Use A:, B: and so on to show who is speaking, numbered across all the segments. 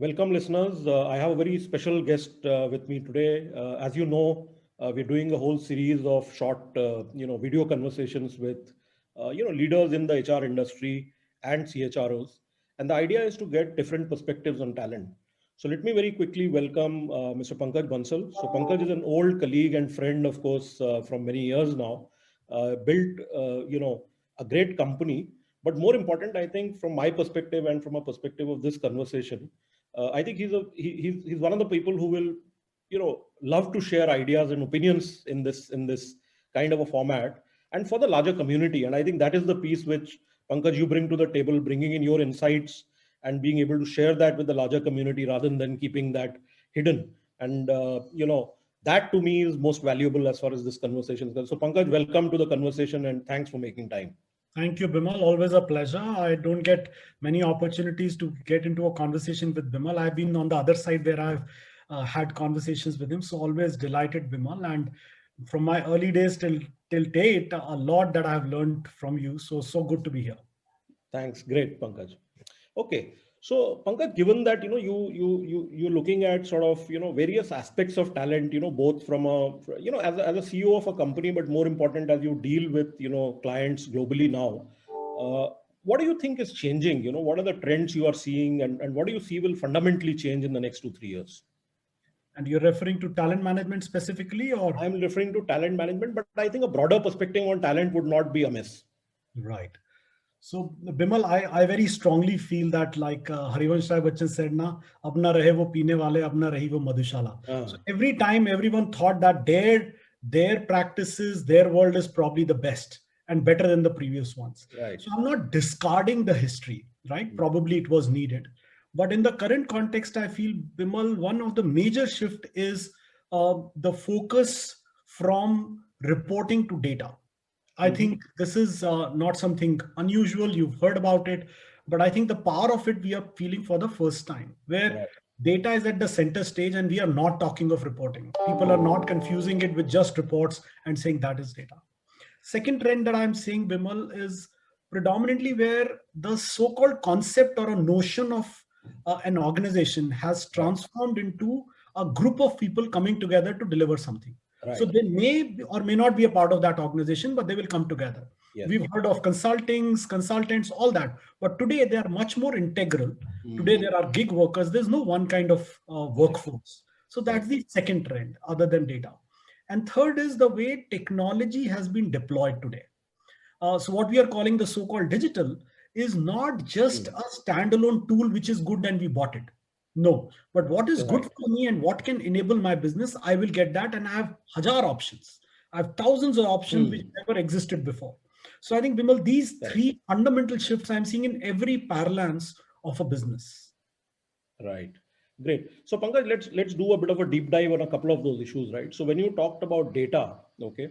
A: Welcome, listeners. I have a very special guest with me today. As you know, we're doing a whole series of short, video conversations with, leaders in the HR industry and CHROs. And the idea is to get different perspectives on talent. So let me very quickly welcome Mr. Pankaj Bansal. So Pankaj is an old colleague and friend, of course, from many years now. Built, a great company. But more important, I think, from my perspective and from a perspective of this conversation, I think he's one of the people who will love to share ideas and opinions in this kind of a format and for the larger community. And I think that is the piece which Pankaj you bring to the table, bringing in your insights and being able to share that with the larger community rather than keeping that hidden. And that to me is most valuable as far as this conversation is concerned. So Pankaj, welcome to the conversation and thanks for making time.
B: Thank you, Bimal. Always a pleasure. I don't get many opportunities to get into a conversation with Bimal. I've been on the other side where I've had conversations with him. So always delighted, Bimal. And from my early days till date, a lot that I've learned from you. So good to be here.
A: Thanks. Great, Pankaj. Okay. So Pankaj, given that you're looking at sort of various aspects of talent, both from as a CEO of a company, but more important as you deal with clients globally now, what do you think is changing? What are the trends you are seeing, and what do you see will fundamentally change in the next 2-3 years?
B: And you're referring to talent management specifically, or?
A: I'm referring to talent management, but I think a broader perspective on talent would not be amiss.
B: Right. So Bimal, I very strongly feel that like Harivansh Rai Bachchan said, "Na ab na rahe wo peene wale, ab na rahi wo madhushala." So
A: Ah,
B: every time everyone thought that their practices, their world is probably the best and better than the previous ones.
A: right.
B: So I'm not discarding the history, right? Probably it was needed, but in the current context, I feel Bimal, one of the major shift is the focus from reporting to data. I
A: Mhm.
B: think this is not something unusual. You've heard about it, but I think the power of it we are feeling for the first time, where
A: Right.
B: data is at the center stage and we are not talking of reporting. People are not confusing it with just reports and saying that is data. Second trend that I'm seeing, Bimal, is predominantly where the so called concept or a notion of an organization has
A: Right.
B: transformed into a group of people coming together to deliver something. So
A: Right.
B: they or may not be a part of that organization, but they will come together. We've
A: Yes.
B: heard of consultings, consultants, all that. But today they are much more integral. Today
A: Mm.
B: there are gig workers. There's no one kind of
A: Correct.
B: workforce. So
A: Correct.
B: that's the second trend other than data. And third is the way technology has been deployed today. So what we are calling the so-called digital is not just
A: Mm.
B: a standalone tool which is good and we bought it. No, but what is good
A: Right.
B: for me and what can enable my business, I will get that, and I have hajar options. I have thousands of options which
A: Mm.
B: never existed before. So I think, Bimal, these
A: Correct.
B: three fundamental shifts I'm seeing in every parlance of a business.
A: Right. Great. So Pankaj, let's do a bit of a deep dive on a couple of those issues, right? So when you talked about data, okay,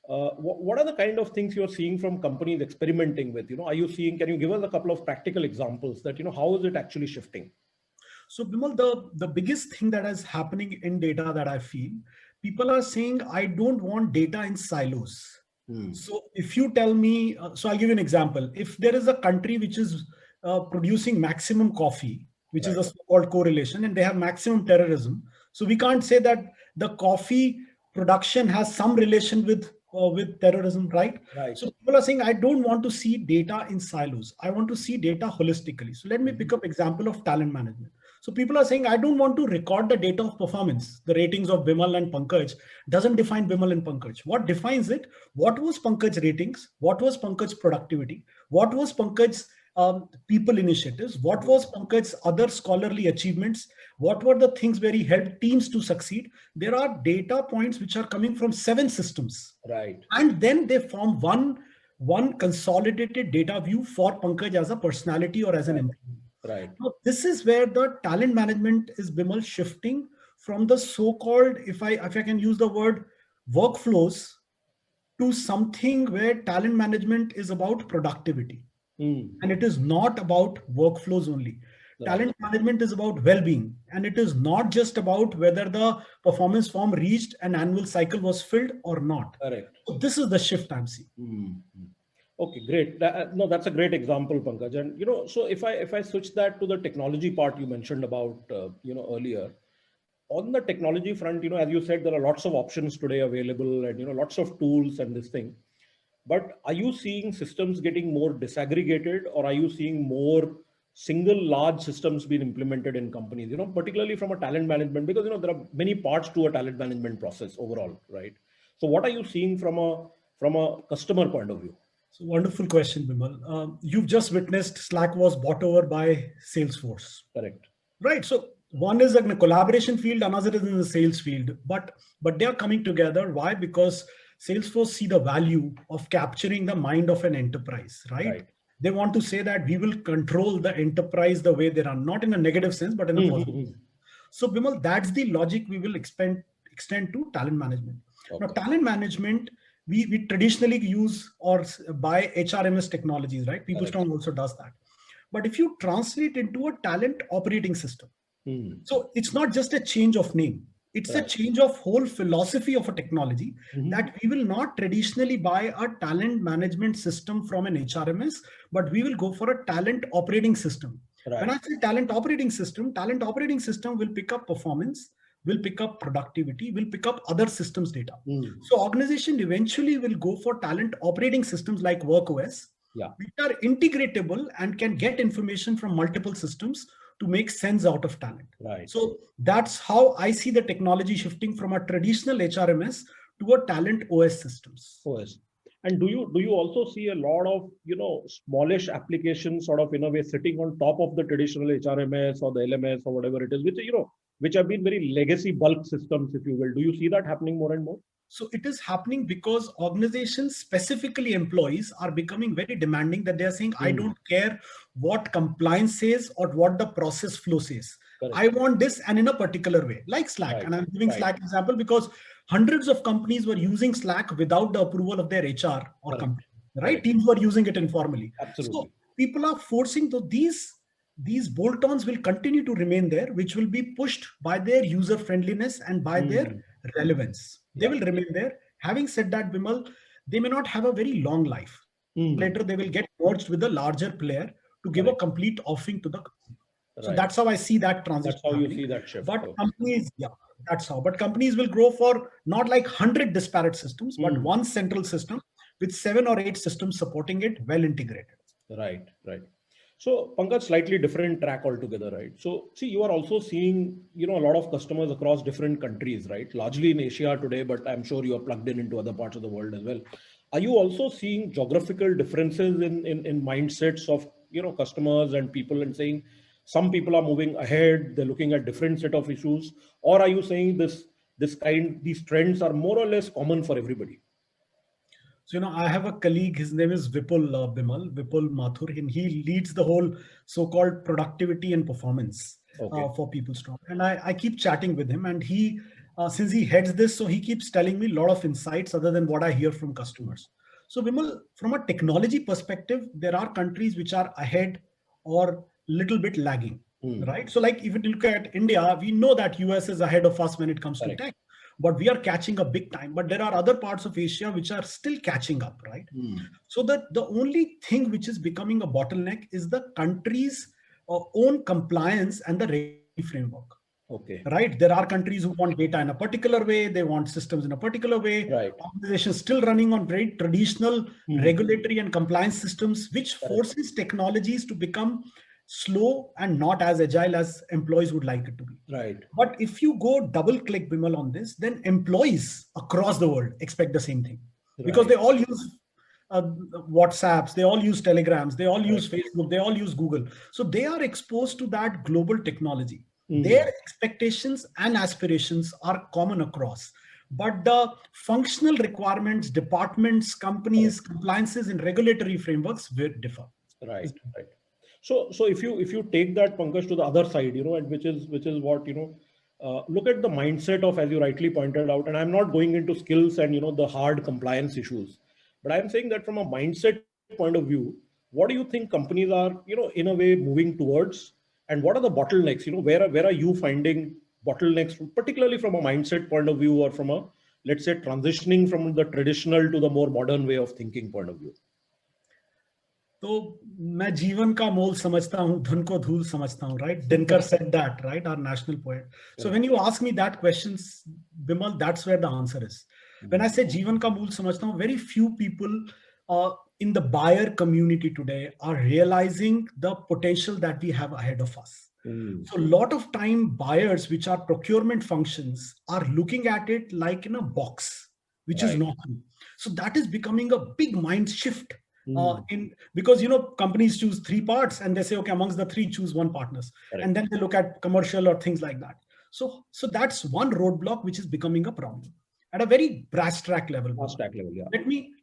A: what are the kind of things you're seeing from companies experimenting with? Are you seeing? Can you give us a couple of practical examples that how is it actually shifting?
B: So, Bimal, the biggest thing that is happening in data that I feel, people are saying, I don't want data in silos.
A: Mm.
B: So, if you tell me, so I'll give you an example. If there is a country which is producing maximum coffee, which is
A: Right.
B: a so-called correlation, and they have maximum terrorism, so we can't say that the coffee production has some relation with terrorism, right?
A: Right.
B: So people are saying, I don't want to see data in silos. I want to see data holistically. So let me
A: Mhm.
B: pick up example of talent management. So people are saying, I don't want to record the data of performance. The ratings of Bimal and Pankaj doesn't define Bimal and Pankaj. What defines it? What was Pankaj's ratings? What was Pankaj's productivity? What was Pankaj's people initiatives? What was Pankaj's other scholarly achievements? What were the things where he helped teams to succeed? There are data points which are coming from 7 systems,
A: Right.
B: and then they form one consolidated data view for Pankaj as a personality or as an
A: Right.
B: employee.
A: Right.
B: Now, this is where the talent management is, Bimal, shifting from the so-called, if I can use the word, workflows, to something where talent management is about productivity.
A: Mm.
B: And it is not about workflows only.
A: Right.
B: Talent management is about well-being, and it is not just about whether the performance form reached an annual cycle was filled or not.
A: Correct.
B: So this is the shift I'm seeing.
A: Mm. Mm. Okay, great. No, that's a great example, Pankaj. And so if I switch that to the technology part you mentioned about earlier, on the technology front, as you said, there are lots of options today available, and lots of tools and this thing. But are you seeing systems getting more disaggregated, or are you seeing more single large systems being implemented in companies? Particularly from a talent management, because there are many parts to a talent management process overall, right? So what are you seeing from a customer point of view?
B: So wonderful question, Bimal. You've just witnessed Slack was bought over by Salesforce,
A: Correct.
B: right? So one is in the collaboration field, another is in the sales field, but they are coming together. Why? Because Salesforce see the value of capturing the mind of an enterprise, right?
A: Right.
B: They want to say that we will control the enterprise the way they run, not in a negative sense, but in a positive. So Bimal, that's the logic we will extend to talent management. Now,
A: Okay.
B: talent management, we traditionally use or buy HRMS technologies, right? PeopleStrong also does that. But if you translate into a talent operating system, so it's not just a change of name. It's a
A: Right.
B: change of whole philosophy of a technology
A: Mhm.
B: that we will not traditionally buy a talent management system from an HRMS, but we will go for a talent operating system. When I
A: Right.
B: say talent operating system will pick up performance, will pick up productivity, will pick up other systems data. So organization eventually will go for talent operating systems like WorkOS,
A: Yeah.
B: which are integratable and can get information from multiple systems to make sense out of talent.
A: Right.
B: So that's how I see the technology shifting from a traditional HRMS to a talent OS systems.
A: OS. And do you also see a lot of smallish applications sort of in a way sitting on top of the traditional HRMS or the LMS or whatever it is, which have been very legacy bulk systems, if you will. Do you see that happening more and more?
B: So it is happening because organizations, specifically employees, are becoming very demanding that they are saying, I don't care what compliance says or what the process flow says.
A: Correct.
B: I want this and in a particular way, like Slack.
A: Right.
B: And I'm giving
A: Right.
B: Slack example because hundreds of companies were using Slack without the approval of their HR or
A: Correct.
B: company, right?
A: Correct.
B: Teams were using it informally.
A: Absolutely.
B: So people are forcing to these bolt-ons will continue to remain there, which will be pushed by their user friendliness and by their relevance. They
A: Yeah.
B: will remain there. Having said that, Bimal, they may not have a very long life. Later, they will get merged with a larger player to give a
A: Correct.
B: complete offering to the company. So
A: Right.
B: that's how I see that transition
A: That's how you
B: happening.
A: see that shift.
B: But
A: Okay.
B: companies, yeah, that's how. But companies will grow for not like 100 disparate systems, but one central system with 7 or 8 systems supporting it, well integrated.
A: Right. Right. So, Pankaj, slightly different track altogether, right? So, see, you are also seeing, a lot of customers across different countries, right? Largely in Asia today, but I'm sure you are plugged in into other parts of the world as well. Are you also seeing geographical differences in mindsets of, customers and people, and saying some people are moving ahead, they're looking at different set of issues, or are you saying these trends are more or less common for everybody?
B: So, I have a colleague, his name is Vipul Mathur, and he leads the whole so-called productivity and performance for PeopleStrong. And I keep chatting with him, and since he heads this, so he keeps telling me a lot of insights other than what I hear from customers. So, Vimal, from a technology perspective, there are countries which are ahead or little bit lagging, right? So, like if you look at India, we know that US is ahead of us when it comes to tech, but we are catching up big time. But there are other parts of Asia which are still catching up, right? So the only thing which is becoming a bottleneck is the country's own compliance and the regulatory framework.
A: Okay.
B: Right? There are countries who want data in a particular way. They want systems in a particular way.
A: Right.
B: Organizations still running on very traditional regulatory and compliance systems, which forces technologies to become slow and not as agile as employees would like it to be.
A: Right.
B: But if you go double click, Bimal, on this, then employees across the world expect the same thing because they all use WhatsApps, they all use Telegrams, they all use Facebook, they all use Google. So they are exposed to that global technology. Their expectations and aspirations are common across. But the functional requirements, departments, companies, compliances, and regulatory frameworks will differ.
A: Right. Right. So if you take that, Pankaj, to the other side, and which is what, look at the mindset of, as you rightly pointed out, and I'm not going into skills and the hard compliance issues, but I'm saying that from a mindset point of view, what do you think companies are in a way moving towards, and what are the bottlenecks? Where are you finding bottlenecks, particularly from a mindset point of view, or from a, let's say, transitioning from the traditional to the more modern way of thinking point of view?
B: तो मैं जीवन का मोल समझता हूँ, धन को धूल समझता हूँ, right? Dinkar said that, right? Our national poet. So when you ask me that questions, Bimal, that's where the answer is. When I say जीवन का मूल समझता हूँ, very few people in the buyer community today are realizing the potential that we have ahead of us. So a lot of time buyers, which are procurement functions, are looking at it like in a box, which is not true. So that is becoming a big mind shift. Because companies choose three parts and they say, okay, amongst the three, choose one partners. And then they look at commercial or things like that. So that's one roadblock which is becoming a problem at a very brass track level.
A: Yeah.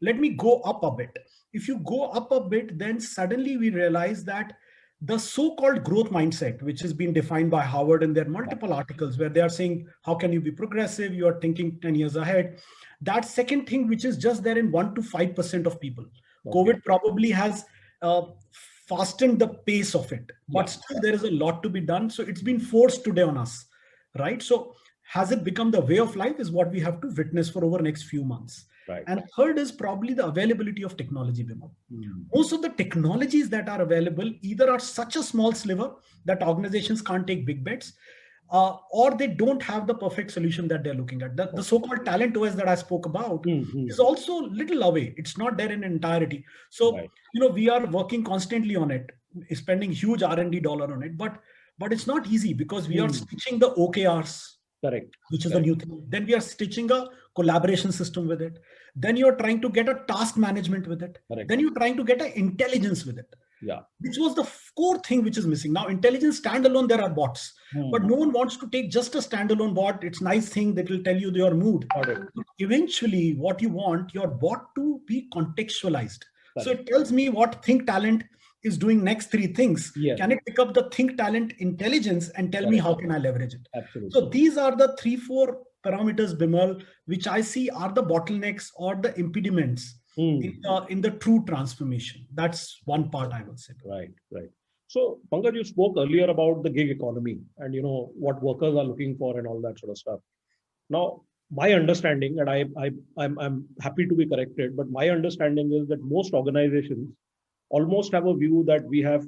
B: Let me go up a bit. If you go up a bit, then suddenly we realize that the so-called growth mindset, which has been defined by Harvard in their multiple articles, where they are saying, how can you be progressive? You are thinking 10 years ahead. That second thing, which is just there in 1 to 5% of people. COVID probably has fastened the pace of it, but still there is a lot to be done. So it's been forced today on us, right? So has it become the way of life is what we have to witness for over the next few months. And third is probably the availability of technology, Bimal. Most of the technologies that are available either are such a small sliver that organizations can't take big bets, or they don't have the perfect solution that they're looking at. The so-called talent OS that I spoke about is also little away. It's not there in entirety. So, we are working constantly on it, spending huge R&D dollar on it, but it's not easy because we are stitching the OKRs. Which is the new thing. Then we are stitching a collaboration system with it. Then you're trying to get a task management with it. Then you're trying to get an intelligence with it. Which was the core thing which is missing. Now, intelligence standalone, there are bots, but no one wants to take just a standalone bot. It's a nice thing that will tell you your mood. Eventually, what you want, your bot to be contextualized. So it tells me what Think Talent is doing next three things. Can it pick up the Think Talent intelligence and tell me how can I leverage it? So these are the 3-4 parameters, Bimal, which I see are the bottlenecks or the impediments in the true transformation. That's one part I would say.
A: Right. So Pankaj, you spoke earlier about the gig economy and what workers are looking for and all that sort of stuff. Now, my understanding, and I'm happy to be corrected, but my understanding is that most organizations almost have a view that we have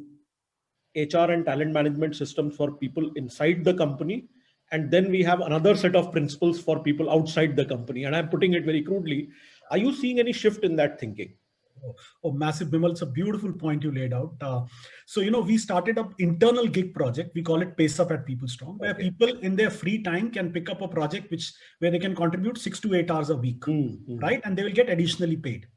A: HR and talent management systems for people inside the company, and then we have another set of principles for people outside the company. And I'm putting it very crudely. Are you seeing any shift in that thinking?
B: Oh, massive, Bimal. It's a beautiful point you laid out. So, we started an internal gig project. We call it Pace Up at PeopleStrong, where people in their free time can pick up a project where they can contribute 6 to 8 hours a week, right? And they will get additionally paid.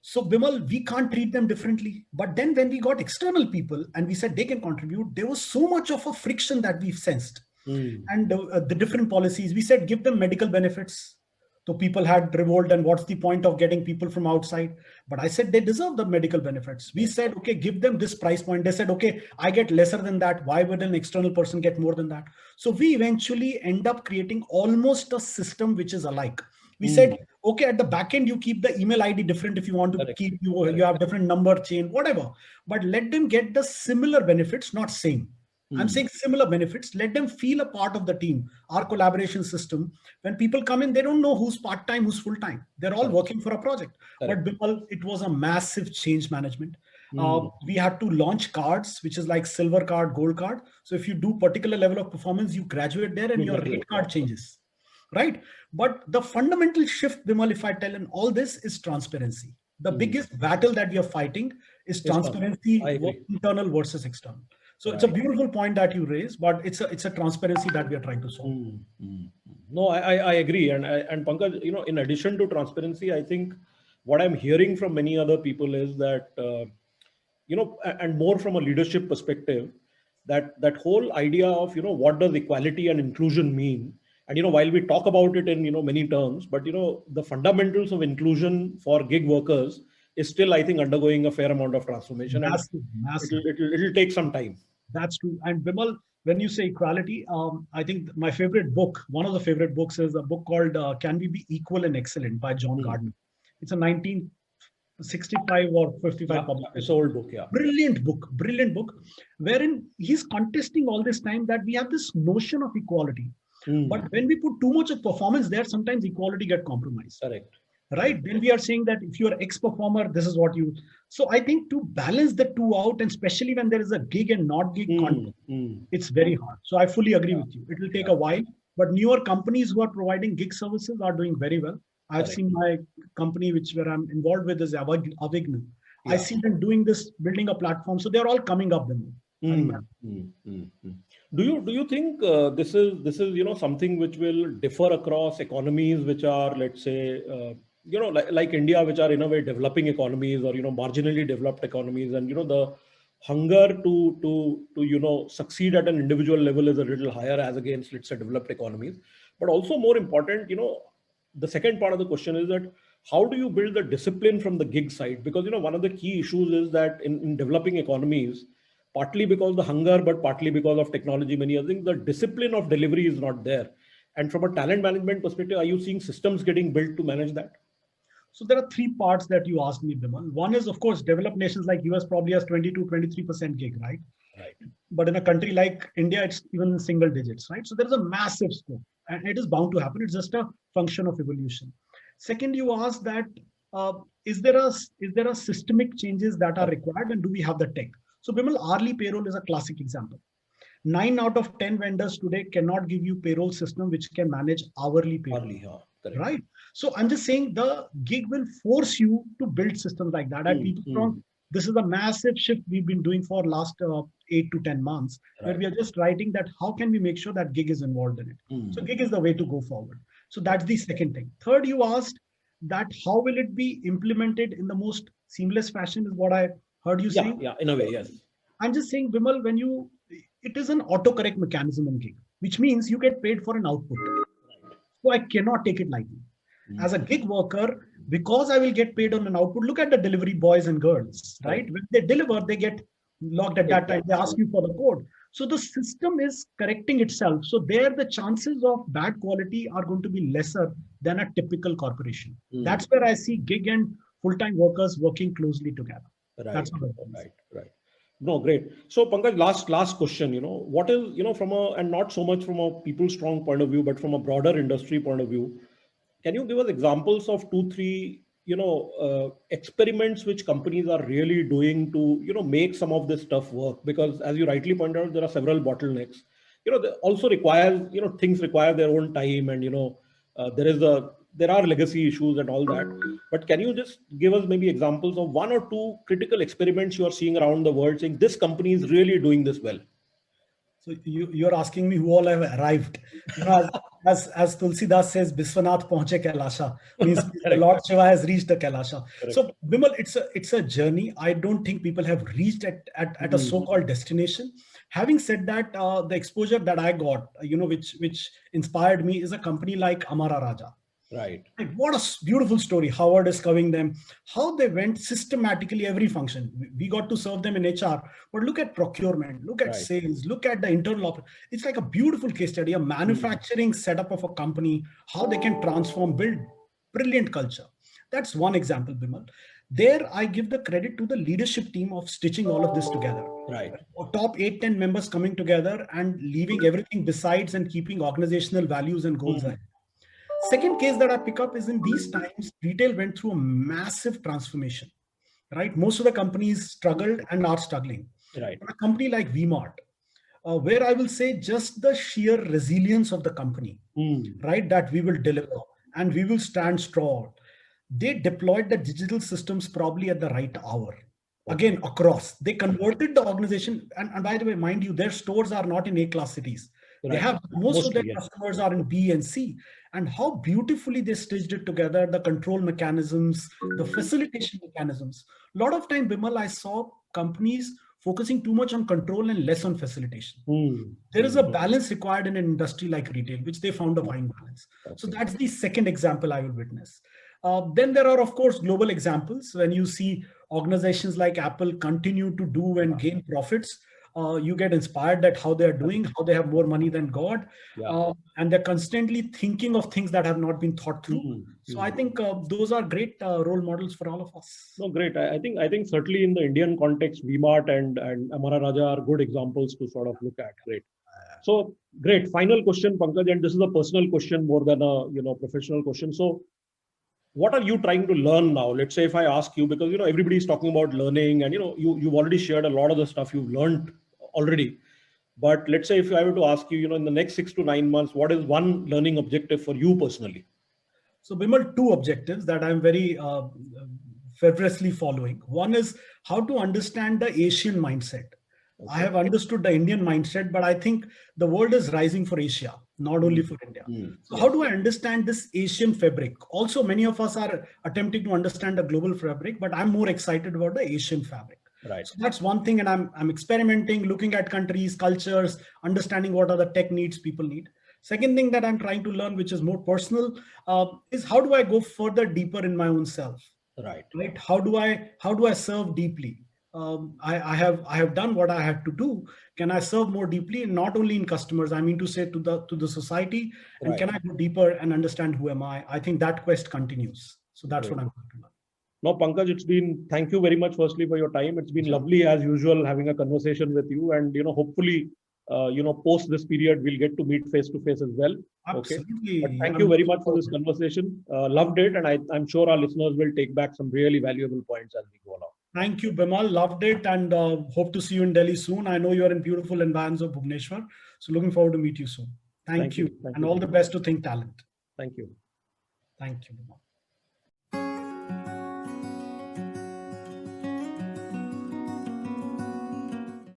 B: So, Bimal, we can't treat them differently. But then when we got external people and we said they can contribute, there was so much of a friction that we've sensed. And the different policies, we said, give them medical benefits. So people had revolt, and what's the point of getting people from outside? But I said they deserve the medical benefits. We said, okay, give them this price point. They said, okay, I get lesser than that. Why would an external person get more than that? So we eventually end up creating almost a system which is alike. We said, okay, at the back end, you keep the email ID different if you want to keep, you have different number chain, whatever. But let them get the similar benefits, not same. I'm saying similar benefits. Let them feel a part of the team, our collaboration system. When people come in, they don't know who's part-time, who's full-time. They're all working for a project. But Bimal, it was a massive change management. We had to launch cards, which is like silver card, gold card. So if you do particular level of performance, you graduate there and your rate card changes, right? But the fundamental shift, Bimal, if I tell in all this, is transparency. The biggest battle that we are fighting is transparency, internal versus external. So it's a beautiful point that you raise, but it's a transparency that we are trying to solve.
A: No, I agree. And Pankaj, in addition to transparency, I think what I'm hearing from many other people is that, and more from a leadership perspective, that whole idea of, what does equality and inclusion mean? And, while we talk about it in, many terms, but, the fundamentals of inclusion for gig workers is still, I think, undergoing a fair amount of transformation.
B: Massive.
A: It'll take some time.
B: That's true. And Bimal, when you say equality, I think my favorite book, one of the favorite books, is a book called Can We Be Equal and Excellent by John Gardner. It's a 1965 or 55 publication.
A: It's an old book, yeah.
B: Brilliant book, wherein he's contesting all this time that we have this notion of equality. But when we put too much of performance there, sometimes equality get compromised.
A: Correct.
B: right? Then we are saying that if you're ex-performer, this is what you. So I think to balance the two out, and especially when there is a gig and not gig content, it's very hard. So I fully agree with you. It will take a while, but newer companies who are providing gig services are doing very well. I've seen my company, where I'm involved with, is Avigna. I see them doing this, building a platform. So they're all coming up.
A: Do you think this is something which will differ across economies which are, let's say, like India, which are in a way developing economies, or marginally developed economies, and the hunger to succeed at an individual level is a little higher as against, let's say, developed economies. But also more important, the second part of the question is that how do you build the discipline from the gig side? Because one of the key issues is that in developing economies, partly because of the hunger, but partly because of technology, many other things, the discipline of delivery is not there. And from a talent management perspective, are you seeing systems getting built to manage that?
B: So there are three parts that you asked me, Bimal. One is, of course, developed nations like US probably has 22-23% gig, right?
A: Right.
B: But in a country like India, it's even single digits, right? So there is a massive scope, and it is bound to happen. It's just a function of evolution. Second, you asked that is there a systemic changes that are required, and do we have the tech? So Bimal, hourly payroll is a classic example. 9 out of 10 vendors today cannot give you payroll system which can manage hourly payroll. Right? So I'm just saying the gig will force you to build systems like that. At PeopleStrong, this is a massive shift we've been doing for last 8 to 10 months, where we are just writing that how can we make sure that gig is involved in it. So gig is the way to go forward. So that's the second thing. Third, you asked that how will it be implemented in the most seamless fashion, is what I heard you say.
A: Yeah, in a way, yes.
B: I'm just saying, Bimal, it is an autocorrect mechanism in gig, which means you get paid for an output. So I cannot take it lightly. As a gig worker, because I will get paid on an output, look at the delivery boys and girls, right? When they deliver, they get logged at that time. They ask you for the code. So the system is correcting itself. So there, the chances of bad quality are going to be lesser than a typical corporation. That's where I see gig and full-time workers working closely together. That's
A: right. No, great. So Pankaj, last question, what is, from and not so much from a PeopleStrong point of view, but from a broader industry point of view, can you give us examples of 2-3, experiments which companies are really doing to, make some of this stuff work? Because as you rightly pointed out, there are several bottlenecks. They also require, things require their own time, and, there are legacy issues and all that. But can you just give us maybe examples of 1 or 2 critical experiments you are seeing around the world saying this company is really doing this well?
B: So you're asking me who all have arrived. As Tulsidas says, Biswanath Paunche Kailasha, means Lord Shiva has reached the Kailasha. Correct. So Bimal, it's a journey. I don't think people have reached at a so-called destination. Having said that, the exposure that I got, which inspired me, is a company like Amara Raja.
A: Right.
B: What a beautiful story. Howard is covering them, how they went systematically every function. We got to serve them in HR, but look at procurement, look at sales, look at the internal. It's like a beautiful case study, a manufacturing setup of a company, how they can transform, build brilliant culture. That's one example, Bimal. There, I give the credit to the leadership team of stitching all of this together.
A: Right.
B: Top 8-10 members coming together and leaving everything besides and keeping organizational values and goals ahead. Second case that I pick up is in these times, retail went through a massive transformation, right? Most of the companies struggled and are struggling.
A: Right.
B: A company like VMart, where I will say just the sheer resilience of the company, right? That we will deliver and we will stand strong. They deployed the digital systems probably at the right hour. Again, across. They converted the organization. And by the way, mind you, their stores are not in A-class cities. Right. They have most of their customers are in B and C. And how beautifully they stitched it together, the control mechanisms, the facilitation mechanisms. A lot of time, Bimal, I saw companies focusing too much on control and less on facilitation. There is a balance required in an industry like retail, which they found a fine balance. So that's the second example I will witness. Then there are, of course, global examples. When you see organizations like Apple continue to do and gain profits, you get inspired at how they're doing, how they have more money than God. And they're constantly thinking of things that have not been thought through. So I think those are great role models for all of us.
A: No, great. I think certainly in the Indian context, VMart and Amara Raja are good examples to sort of look at. Great. So great. Final question, Pankaj, and this is a personal question more than a professional question. So what are you trying to learn now? Let's say if I ask you, because everybody's talking about learning, and you've already shared a lot of the stuff you've learned already. But let's say if I were to ask you, in the next 6 to 9 months, what is one learning objective for you personally?
B: So Bimal, two objectives that I'm very fervorously following. One is how to understand the Asian mindset. Okay. I have understood the Indian mindset, but I think the world is rising for Asia, not only for India. So how do I understand this Asian fabric? Also, many of us are attempting to understand the global fabric, but I'm more excited about the Asian fabric.
A: Right.
B: So that's one thing, and I'm experimenting, looking at countries, cultures, understanding what are the tech needs people need. Second thing that I'm trying to learn, which is more personal, is how do I go further deeper in my own self?
A: Right.
B: How do I serve deeply? I have done what I had to do. Can I serve more deeply, and not only in customers? I mean to say to the society. And right. Can I go deeper and understand who am I? I think that quest continues. So that's what I'm going to learn.
A: No, Pankaj, thank you very much firstly for your time. It's been lovely as usual having a conversation with you, and hopefully post this period we'll get to meet face to face as well.
B: Absolutely.
A: Okay. But thank you very much for this conversation. Loved it, and I'm sure our listeners will take back some really valuable points as we go along.
B: Thank you, Bimal. Loved it, and hope to see you in Delhi soon. I know you're in beautiful environs of Bhubaneswar, so looking forward to meet you soon. Thank you. And all the best to Think Talent.
A: Thank you.
B: Thank you, Bimal.